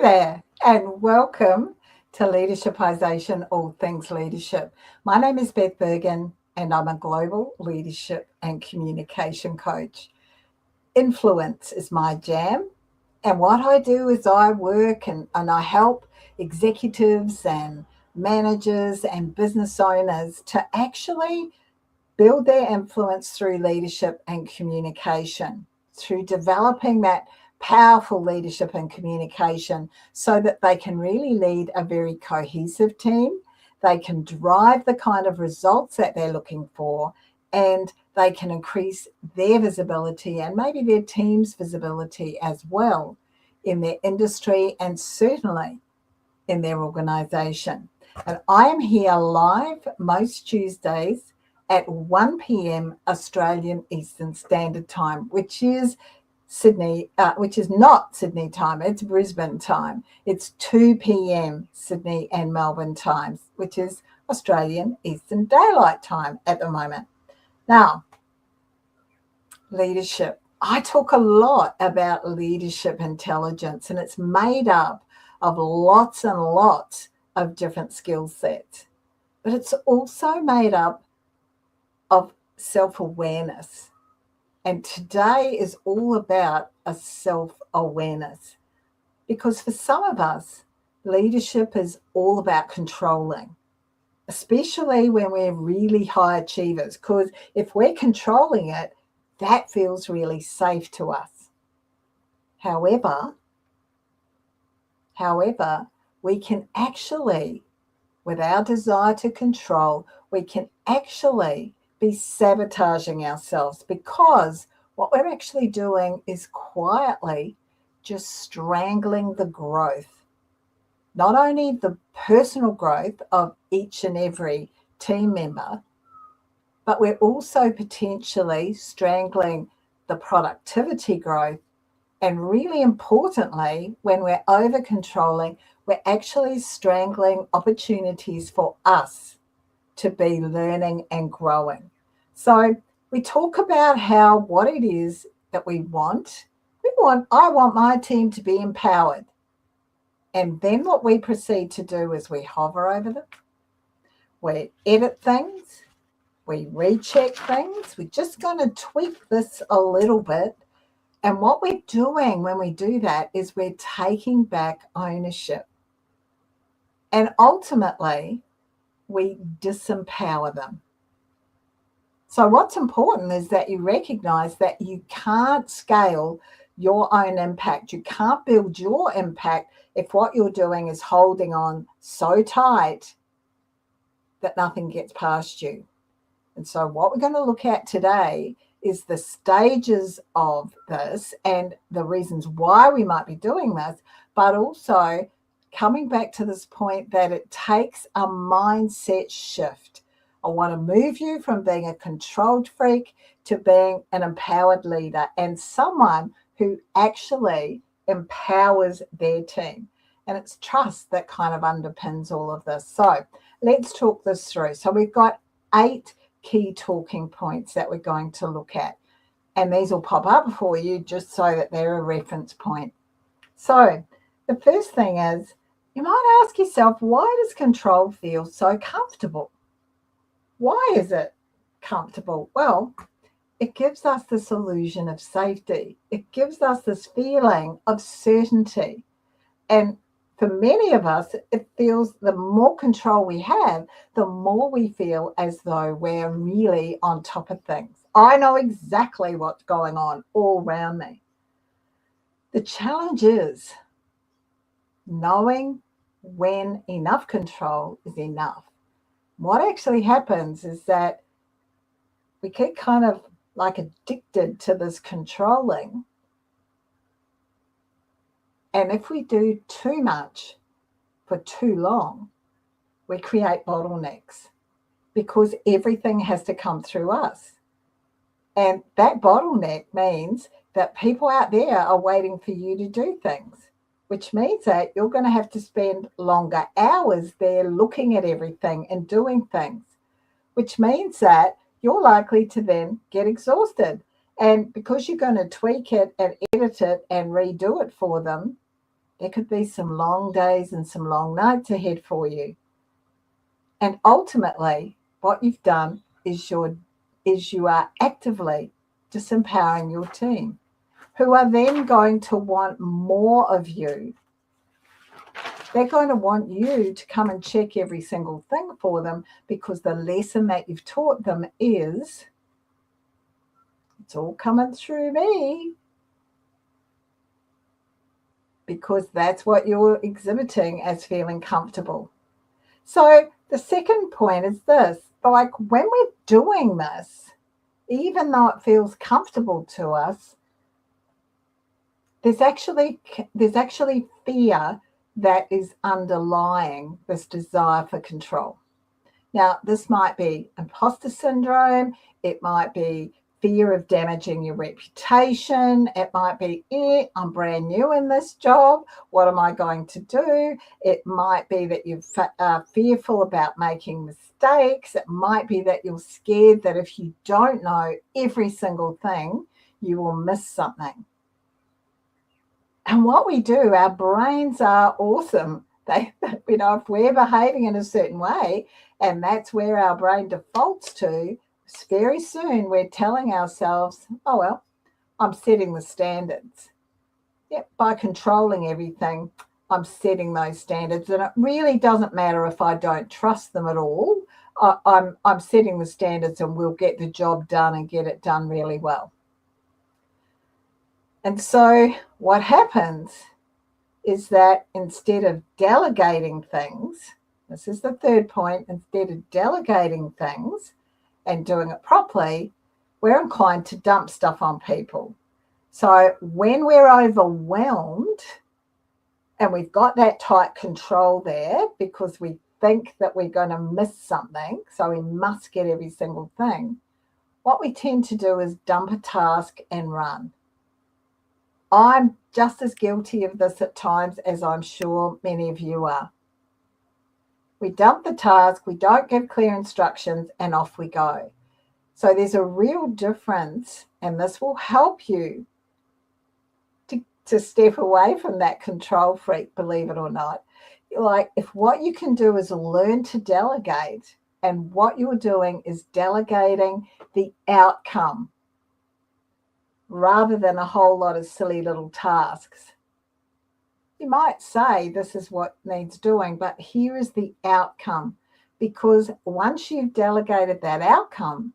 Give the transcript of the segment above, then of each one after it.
there, and welcome to Leadershipisation, all things leadership. My name is Beth Bergen, and I'm a global leadership and communication coach. Influence is my jam, and what I do is I work and I help executives and managers and business owners to actually build their influence through leadership and communication, through developing that powerful leadership and communication so that they can really lead a very cohesive team. They can drive the kind of results that they're looking for, and they can increase their visibility and maybe their team's visibility as well in their industry and certainly in their organization. And I am here live most Tuesdays at 1 p.m. Australian Eastern Standard Time, which is not Sydney time, it's Brisbane time. It's 2 p.m. Sydney and Melbourne times, which is Australian Eastern Daylight Time at the moment. Now, leadership. I talk a lot about leadership intelligence, and it's made up of lots and lots of different skill sets, but it's also made up of self-awareness. And today is all about a self-awareness, because for some of us, leadership is all about controlling, especially when we're really high achievers, because if we're controlling it, that feels really safe to us. However, we can actually, with our desire to control, we can actually be sabotaging ourselves, because what we're actually doing is quietly just strangling the growth, not only the personal growth of each and every team member, but we're also potentially strangling the productivity growth. And really importantly, when we're over controlling, we're actually strangling opportunities for us to be learning and growing. So we talk about what it is that we want. I want my team to be empowered. And then what we proceed to do is we hover over them, we edit things, we recheck things. We're just going to tweak this a little bit. And what we're doing when we do that is we're taking back ownership. And ultimately, we disempower them. So what's important is that you recognize that you can't scale your own impact. You can't build your impact if what you're doing is holding on so tight that nothing gets past you. And so what we're going to look at today is the stages of this and the reasons why we might be doing this, but also coming back to this point that it takes a mindset shift. I want to move you from being a controlled freak to being an empowered leader and someone who actually empowers their team. And it's trust that kind of underpins all of this. So let's talk this through. So we've got 8 key talking points that we're going to look at. And these will pop up for you just so that they're a reference point. So the first thing is, you might ask yourself, why does control feel so comfortable? Why is it comfortable? Well, it gives us this illusion of safety. It gives us this feeling of certainty. And for many of us, it feels the more control we have, the more we feel as though we're really on top of things. I know exactly what's going on all around me. The challenge is knowing when enough control is enough. What actually happens is that we get kind of like addicted to this controlling. And if we do too much for too long, we create bottlenecks because everything has to come through us. And that bottleneck means that people out there are waiting for you to do things, which means that you're going to have to spend longer hours there looking at everything and doing things, which means that you're likely to then get exhausted. And because you're going to tweak it and edit it and redo it for them, There could be some long days and some long nights ahead for you. And ultimately, what you've done is you are actively disempowering your team, who are then going to want more of you. They're going to want you to come and check every single thing for them, because the lesson that you've taught them is, it's all coming through me, because that's what you're exhibiting as feeling comfortable. So the second point is this, like when we're doing this, even though it feels comfortable to us, there's actually fear that is underlying this desire for control. Now, this might be imposter syndrome. It might be fear of damaging your reputation. It might be, I'm brand new in this job. What am I going to do? It might be that you're fearful about making mistakes. It might be that you're scared that if you don't know every single thing, you will miss something. And what we do, our brains are awesome. They, if we're behaving in a certain way, and that's where our brain defaults to, very soon we're telling ourselves, oh, well, I'm setting the standards. Yep, by controlling everything, I'm setting those standards. And it really doesn't matter if I don't trust them at all. I'm setting the standards, and we'll get the job done and get it done really well. And so what happens is that instead of delegating things, this is the third point, instead of delegating things and doing it properly, we're inclined to dump stuff on people. So when we're overwhelmed and we've got that tight control there because we think that we're going to miss something, so we must get every single thing, what we tend to do is dump a task and run. I'm just as guilty of this at times as I'm sure many of you are. We dump the task, we don't give clear instructions, and off we go. So there's a real difference, and this will help you to step away from that control freak, believe it or not. Like, if what you can do is learn to delegate, and what you're doing is delegating the outcome, rather than a whole lot of silly little tasks. You might say this is what needs doing, but here is the outcome. Because once you've delegated that outcome,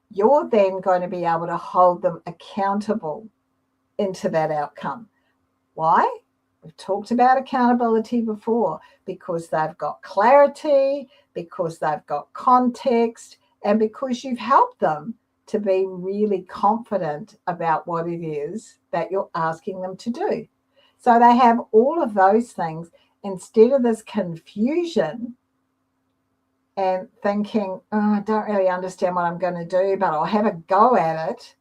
you're then going to be able to hold them accountable into that outcome. Why? We've talked about accountability before, because they've got clarity, because they've got context, and because you've helped them to be really confident about what it is that you're asking them to do. So they have all of those things instead of this confusion and thinking, oh, I don't really understand what I'm going to do, but I'll have a go at it.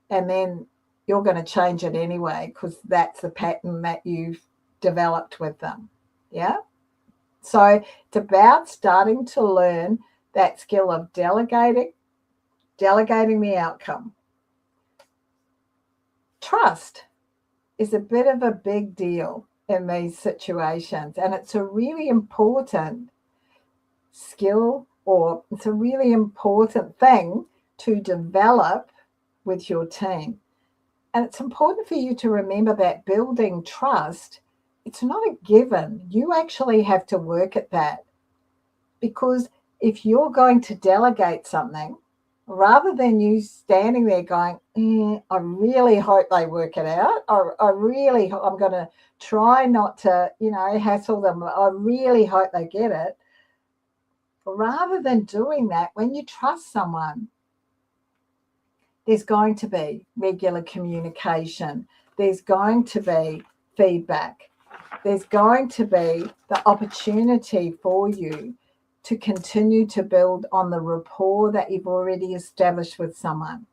And then you're going to change it anyway, because that's the pattern that you've developed with them. Yeah. So it's about starting to learn that skill of delegating the outcome. Trust is a bit of a big deal in these situations, and it's a really important skill, or it's a really important thing to develop with your team. And it's important for you to remember that building trust, it's not a given. You actually have to work at that, because if you're going to delegate something, rather than you standing there going, I really hope they work it out. I'm going to try not to, hassle them. I really hope they get it. Rather than doing that, when you trust someone, there's going to be regular communication. There's going to be feedback. There's going to be the opportunity for you to continue to build on the rapport that you've already established with someone.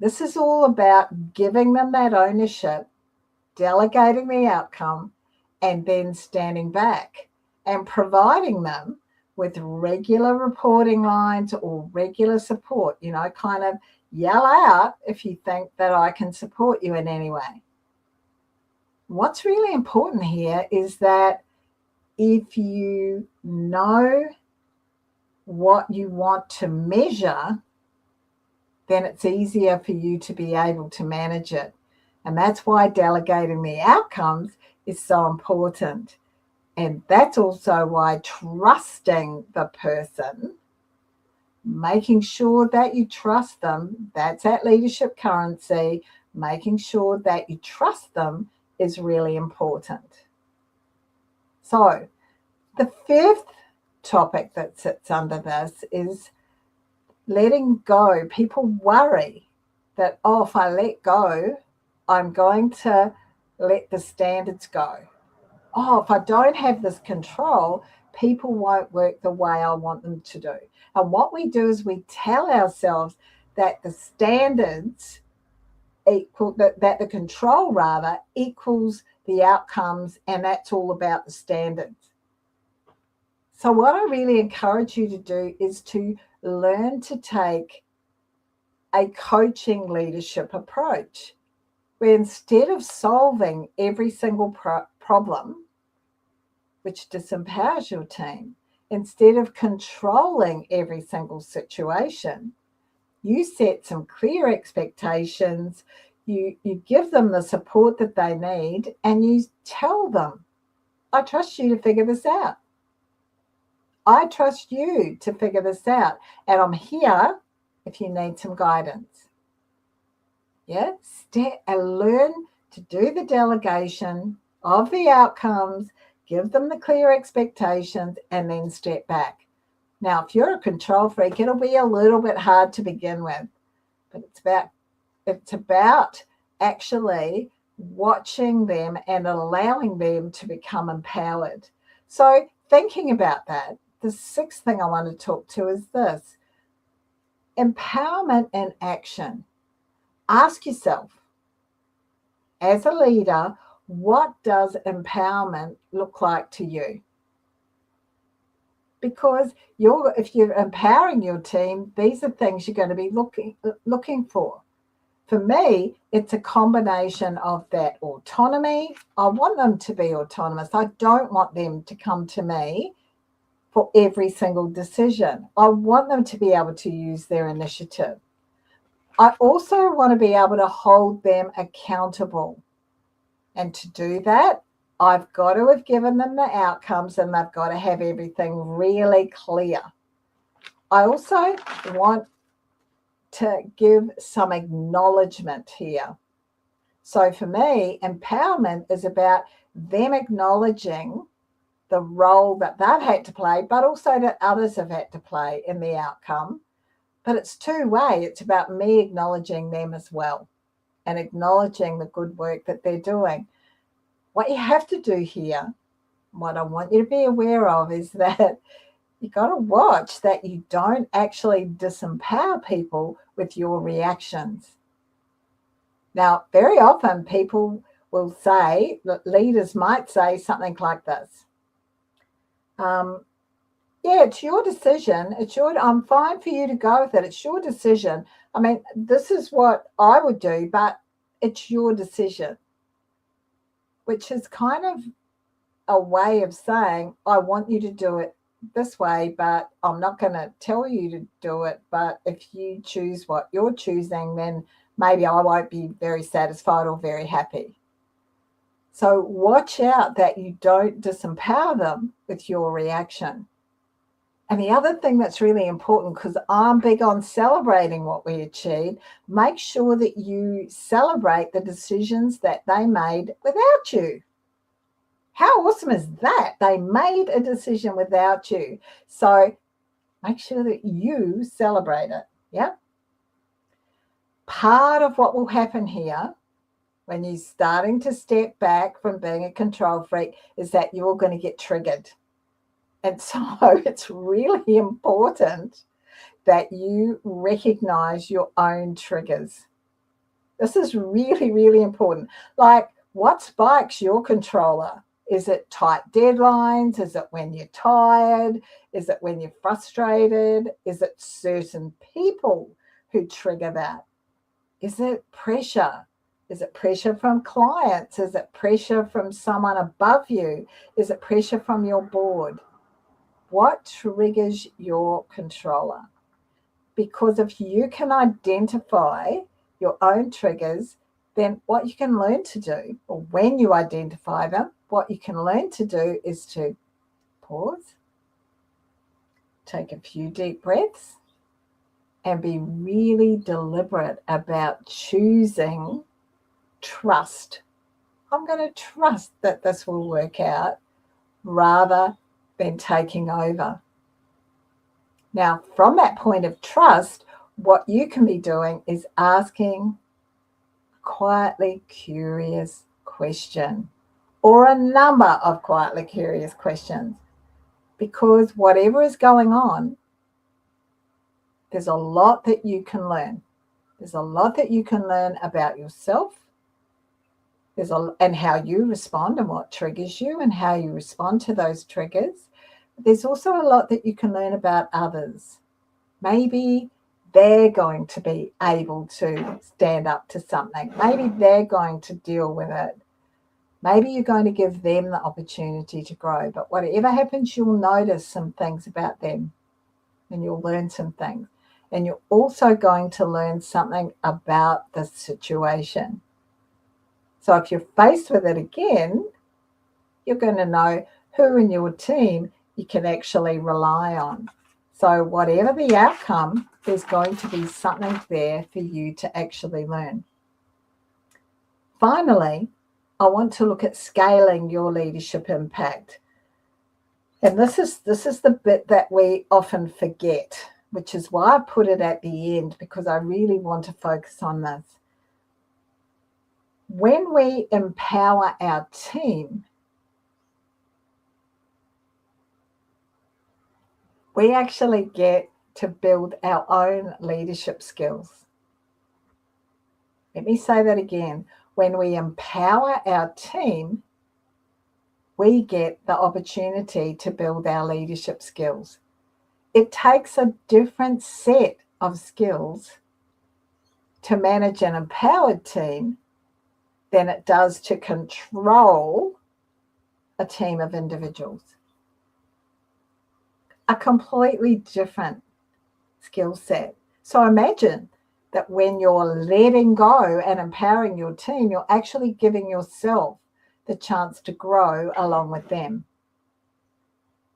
This is all about giving them that ownership, delegating the outcome, and then standing back and providing them with regular reporting lines or regular support. Kind of yell out if you think that I can support you in any way. What's really important here is that if you know what you want to measure, then it's easier for you to be able to manage it. And that's why delegating the outcomes is so important. And that's also why trusting the person, making sure that you trust them, that's that leadership currency, making sure that you trust them is really important. So the fifth topic that sits under this is letting go. People worry that, oh, if I let go, I'm going to let the standards go. Oh, if I don't have this control, people won't work the way I want them to do. And what we do is we tell ourselves that the standards equal, that the control rather equals the outcomes, and that's all about the standards. So what I really encourage you to do is to learn to take a coaching leadership approach, where instead of solving every single problem, which disempowers your team, instead of controlling every single situation, you set some clear expectations, you give them the support that they need, and you tell them, I trust you to figure this out. I trust you to figure this out, and I'm here if you need some guidance. Yeah, and learn to do the delegation of the outcomes, give them the clear expectations, and then step back. Now, if you're a control freak, it'll be a little bit hard to begin with, but it's about actually watching them and allowing them to become empowered. So thinking about that, the sixth thing I want to talk to is this: empowerment in action. Ask yourself, as a leader, what does empowerment look like to you? Because if you're empowering your team, these are things you're going to be looking for. For me, it's a combination of that autonomy. I want them to be autonomous. I don't want them to come to me for every single decision. I want them to be able to use their initiative. I also want to be able to hold them accountable. And to do that, I've got to have given them the outcomes, and they've got to have everything really clear. I also want to give some acknowledgement here. So for me, empowerment is about them acknowledging the role that they've had to play, but also that others have had to play in the outcome. But it's two-way. It's about me acknowledging them as well and acknowledging the good work that they're doing. What you have to do here, what I want you to be aware of, is that you got to watch that you don't actually disempower people with your reactions. Now, very often people will say, leaders might say something like this. Yeah, it's your decision. I'm fine for you to go with it. It's your decision. I mean, this is what I would do, but it's your decision, which is kind of a way of saying, I want you to do it this way, but I'm not going to tell you to do it. But if you choose what you're choosing, then maybe I won't be very satisfied or very happy. So watch out that you don't disempower them with your reaction. And the other thing that's really important, because I'm big on celebrating what we achieved, make sure that you celebrate the decisions that they made without you. How awesome is that? They made a decision without you. So make sure that you celebrate it. Yeah. Part of what will happen here when you're starting to step back from being a control freak is that you're going to get triggered. And so it's really important that you recognize your own triggers. This is really, really important. Like, what spikes your controller? Is it tight deadlines? Is it when you're tired? Is it when you're frustrated? Is it certain people who trigger that? Is it pressure? Is it pressure from clients? Is it pressure from someone above you? Is it pressure from your board? What triggers your controller? Because if you can identify your own triggers, then what you can learn to do, or when you identify them, what you can learn to do is to pause, take a few deep breaths, and be really deliberate about choosing trust. I'm going to trust that this will work out rather than taking over. Now, from that point of trust, what you can be doing is asking a quietly curious question or a number of quietly curious questions, because whatever is going on, there's a lot that you can learn. There's a lot that you can learn about yourself. And how you respond and what triggers you and how you respond to those triggers. There's also a lot that you can learn about others. Maybe they're going to be able to stand up to something. Maybe they're going to deal with it. Maybe you're going to give them the opportunity to grow. But whatever happens, you'll notice some things about them and you'll learn some things. And you're also going to learn something about the situation. So if you're faced with it again, you're going to know who in your team you can actually rely on. So whatever the outcome, there's going to be something there for you to actually learn. Finally, I want to look at scaling your leadership impact. And this is the bit that we often forget, which is why I put it at the end, because I really want to focus on this. When we empower our team, we actually get to build our own leadership skills. Let me say that again. When we empower our team, we get the opportunity to build our leadership skills. It takes a different set of skills to manage an empowered team than it does to control a team of individuals. A completely different skill set. So imagine that when you're letting go and empowering your team, you're actually giving yourself the chance to grow along with them.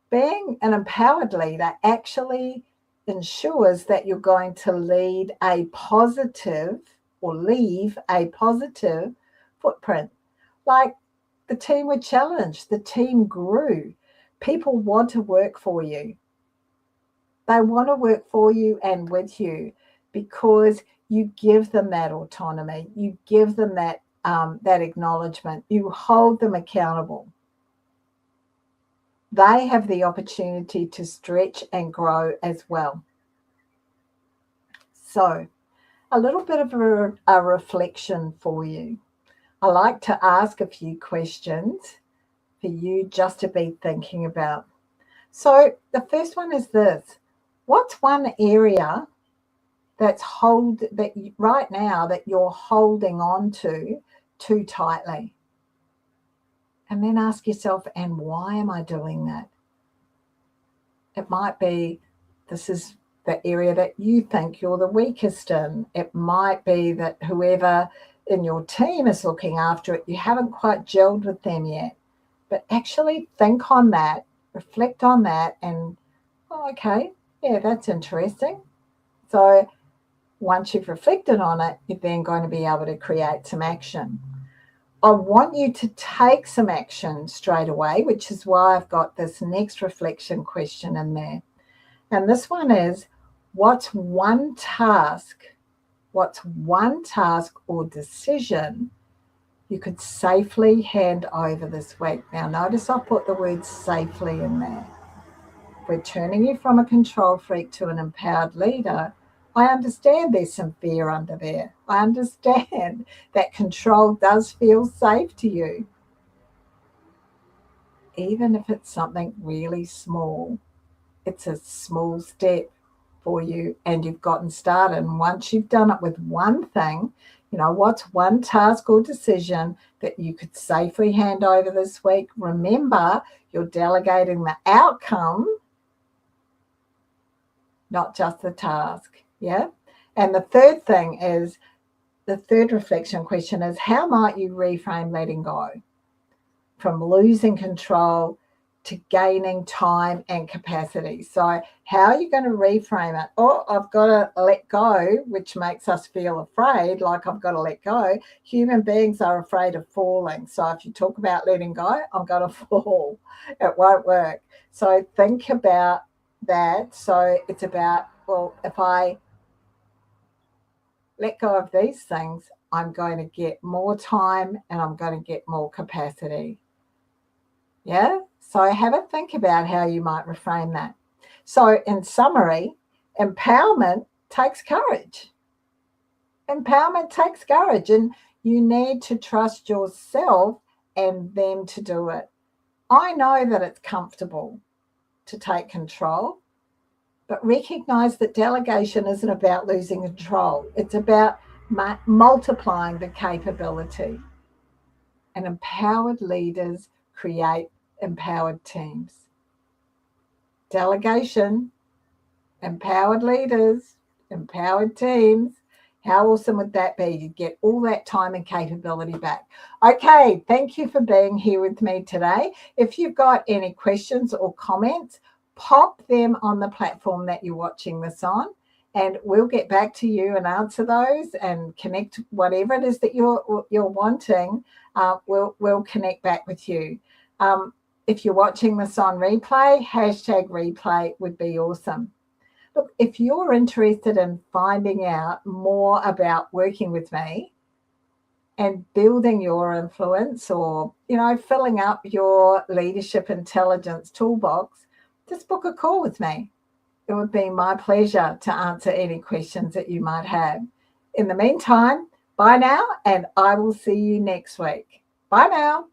Being an empowered leader actually ensures that you're going to lead a positive or leave a positive footprint. Like the team were challenged, the team grew. People want to work for you. They want to work for you and with you because you give them that autonomy. You give them that acknowledgement. You hold them accountable. They have the opportunity to stretch and grow as well. So, a little bit of a reflection for you. I like to ask a few questions for you just to be thinking about. So the first one is this. What's one area right now that you're holding on to too tightly? And then ask yourself, and why am I doing that? It might be this is the area that you think you're the weakest in. It might be that whoever in your team is looking after it, you haven't quite gelled with them yet. But actually think on that, reflect on that, and, okay, yeah, that's interesting. So once you've reflected on it, you're then going to be able to create some action. I want you to take some action straight away, which is why I've got this next reflection question in there. And this one is, what's one task or decision you could safely hand over this week? Now, notice I put the word safely in there. If we're turning you from a control freak to an empowered leader, I understand there's some fear under there. I understand that control does feel safe to you. Even if it's something really small, it's a small step for you and you've gotten started. And once you've done it with one thing, What's one task or decision that you could safely hand over this week? Remember, you're delegating the outcome, not just the task. Yeah. And the third thing is, the third reflection question is, how might you reframe letting go from losing control to gaining time and capacity? So how are you going to reframe it? Oh, I've got to let go, which makes us feel afraid, like I've got to let go. Human beings are afraid of falling. So if you talk about letting go, I'm going to fall. It won't work. So think about that. So it's about, well, if I let go of these things, I'm going to get more time and I'm going to get more capacity. Yeah. So have a think about how you might reframe that. So in summary, empowerment takes courage. Empowerment takes courage, and you need to trust yourself and them to do it. I know that it's comfortable to take control, but recognize that delegation isn't about losing control. It's about multiplying the capability. And empowered leaders create empowered teams. Delegation, empowered leaders, empowered teams. How awesome would that be? You get all that time and capability back. Okay, thank you for being here with me today. If you've got any questions or comments, pop them on the platform that you're watching this on, and we'll get back to you and answer those and connect whatever it is that you're wanting. We'll connect back with you. If you're watching this on replay, #replay would be awesome. Look, if you're interested in finding out more about working with me and building your influence, or, filling up your leadership intelligence toolbox, just book a call with me. It would be my pleasure to answer any questions that you might have. In the meantime, bye now, and I will see you next week. Bye now.